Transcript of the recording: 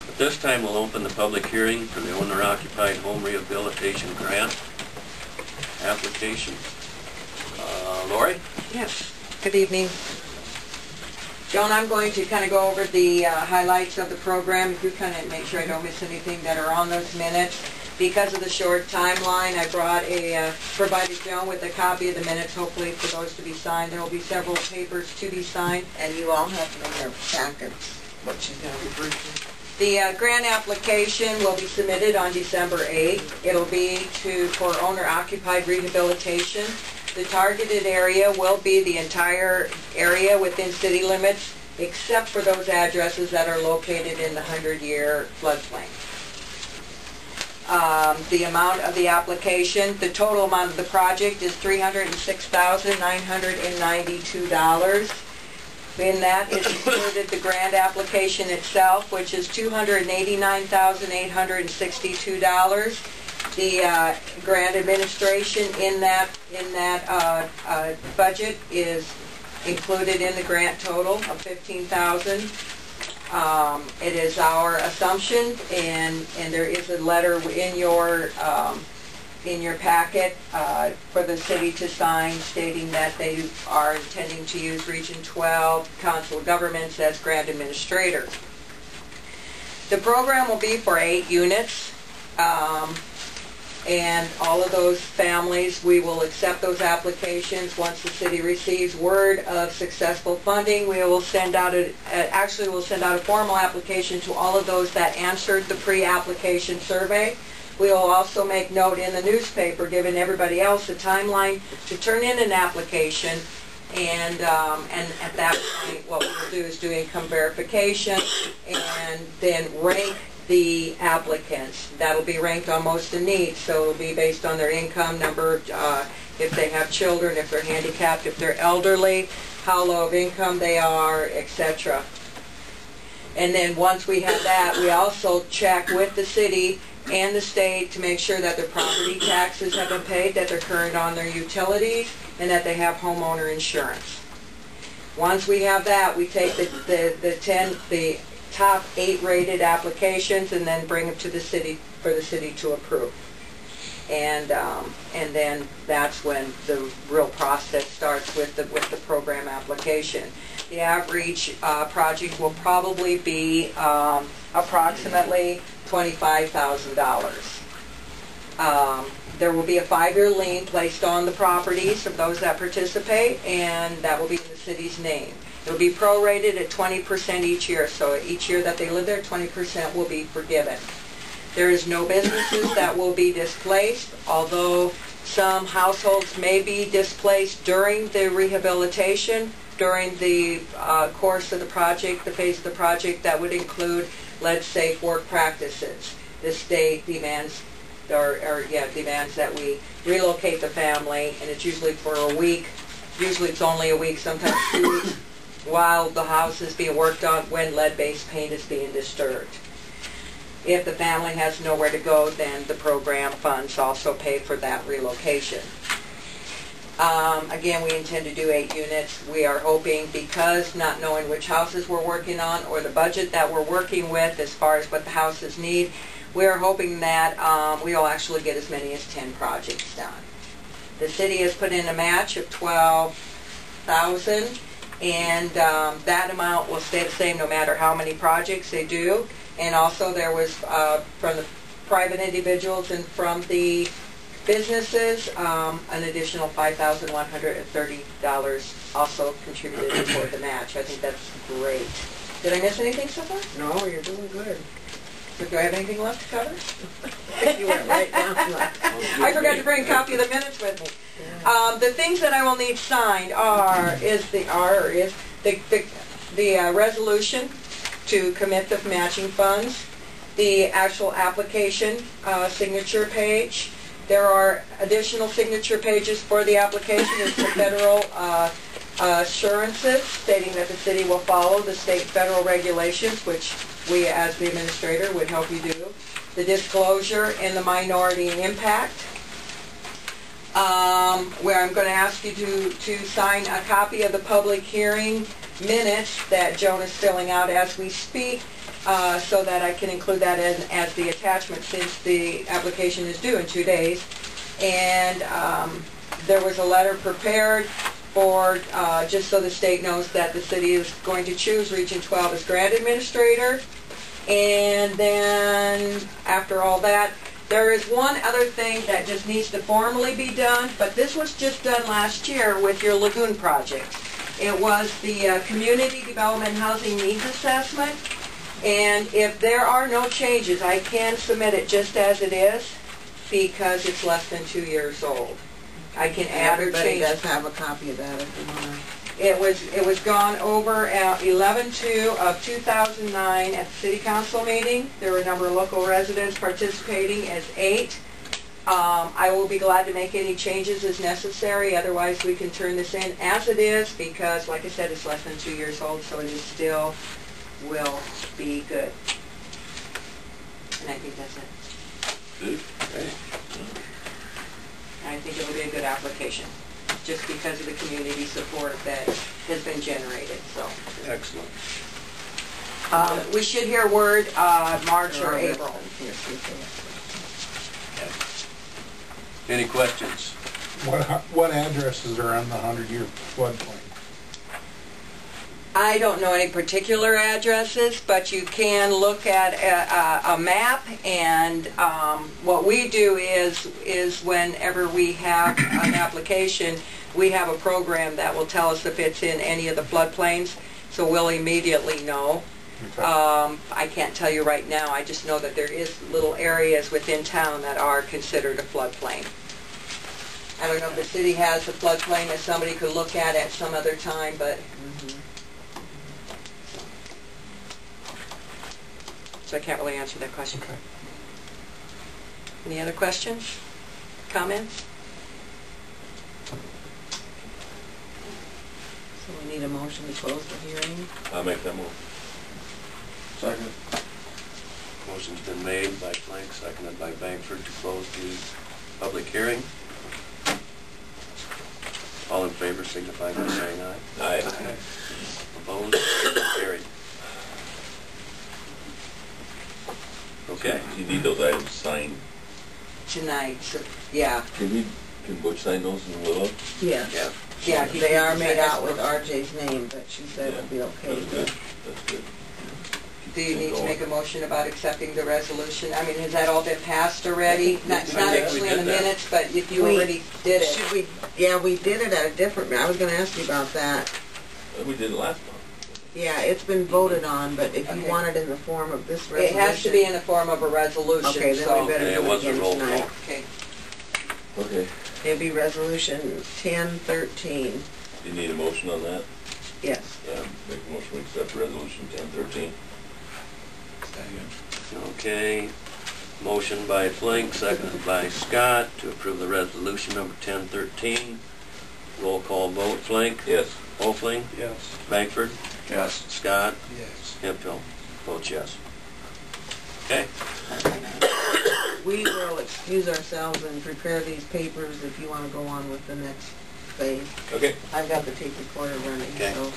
At this time, we'll open the public hearing for the owner-occupied home rehabilitation grant application. Lori? Yes. Good evening. Joan, I'm going to kind of go over the highlights of the program. If you kind of make sure I don't miss anything that are on those minutes. Because of the short timeline, I provided Joan with a copy of the minutes, hopefully for those to be signed. There will be several papers to be signed. And you all have in your packets what she's going to refer to. The grant application will be submitted on December 8th. It'll be for owner-occupied rehabilitation. The targeted area will be the entire area within city limits, except for those addresses that are located in the 100-year floodplain. The amount of the application, the total amount of the project is $306,992. In that is included the grant application itself, which is $289,862. The grant administration in that budget is included in the grant total of $15,000. It is our assumption, and there is a letter in your packet for the city to sign stating that they are intending to use Region 12 Council of Governments as grant administrator. The program will be for 8 units. And all of those families, we will accept those applications. Once the city receives word of successful funding, we will send out a formal application to all of those that answered the pre-application survey. We will also make note in the newspaper, giving everybody else a timeline to turn in an application. And at that point, what we will do is do income verification and then rank the applicants. That'll be ranked on most in need, so it'll be based on their income number, if they have children, if they're handicapped, if they're elderly, how low of income they are, etc. And then once we have that, we also check with the city and the state to make sure that their property taxes have been paid, that they're current on their utilities, and that they have homeowner insurance. Once we have that, we take the top 8 rated applications and then bring them to the city for the city to approve. And then that's when the real process starts with the program application. The average project will probably be approximately $25,000. There will be a 5-year lien placed on the properties of those that participate, and that will be in the city's name. It will be prorated at 20% each year, so each year that they live there, 20% will be forgiven. There is no businesses that will be displaced, although some households may be displaced during the rehabilitation, during the course of the project, the phase of the project. That would include, let's say, work practices. The state demands demands that we relocate the family, and it's usually for a week. Usually it's only a week, sometimes 2 weeks, while the house is being worked on when lead-based paint is being disturbed. If the family has nowhere to go, then the program funds also pay for that relocation. Again, we intend to do 8 units. We are hoping, because not knowing which houses we're working on or the budget that we're working with as far as what the houses need, we are hoping that we will actually get as many as 10 projects done. The city has put in a match of $12,000, and that amount will stay the same no matter how many projects they do. And also there was, from the private individuals and from the businesses, an additional $5,130 also contributed toward the match. I think that's great. Did I miss anything so far? No, you're doing good. So do I have anything left to cover? You went right down to that. I forgot to bring a copy of the minutes with me. The things that I will need signed is the resolution to commit the matching funds, the actual application signature page. There are additional signature pages for the application. It's the federal assurances stating that the city will follow the state and federal regulations, which we as the administrator would help you do. The disclosure and the minority impact, where I'm going to ask you to sign a copy of the public hearing minutes that Joan is filling out as we speak, so that I can include that in as the attachment since the application is due in 2 days. And there was a letter prepared for, just so the state knows that the city is going to choose Region 12 as grant administrator. And then after all that, there is one other thing that just needs to formally be done, but this was just done last year with your lagoon project. It was the Community Development Housing Needs Assessment, and if there are no changes, I can submit it just as it is because it's less than 2 years old. I can add or Everybody change. does have a copy of that if you want to. It was gone over at 11/2 of 2009 at the City Council meeting. There were a number of local residents participating as 8. I will be glad to make any changes as necessary. Otherwise, we can turn this in as it is because, like I said, it's less than 2 years old, so it is still will be good. And I think that's it. Good. Okay. And I think it will be a good application, just because of the community support that has been generated, so. Excellent. We should hear word March or April. Any questions? What addresses are on the 100-year floodplain? I don't know any particular addresses, but you can look at a map, and what we do is whenever we have an application, we have a program that will tell us if it's in any of the floodplains, so we'll immediately know. Okay. I can't tell you right now. I just know that there is little areas within town that are considered a floodplain. I don't know if the city has a floodplain that somebody could look at some other time, but... So I can't really answer that question. Okay. Any other questions? Comments? So we need a motion to close the hearing. I'll make that move. Second. Motion's been made by Plank, seconded by Bangford to close the public hearing. All in favor signify by saying aye. Aye. Opposed? Carried. Okay. You need those items signed. Tonight, so, yeah. Can Butch sign those in Willow? Yes. Yeah. Yeah, They are made out with RJ's name, but she said it would be okay. That's good. That's good. Do you need to make a motion about accepting the resolution? I mean, has that all been passed already? It's not actually in the minutes, but if you already did it. Should we? Yeah, we did it at a different, I was going to ask you about that. We did it last time. Yeah, it's been voted on, but if you Okay. want it in the form of this It resolution. has to be in the form of a resolution, Okay, then so... we better Okay, it do it was a again roll call. tonight. Okay. Okay. It'd be resolution 1013. You need a motion on that? Yes. Yeah, make a motion to accept resolution 1013. Okay. Motion by Flink, seconded by Scott to approve the resolution number 1013. Roll call vote. Flink? Yes. Wolfling? Yes. Bangford? Yes. Scott? Yes. Hemphill? Votes yes. Okay. We will excuse ourselves and prepare these papers if you want to go on with the next phase. Okay. I've got the tape recorder running, Okay. so.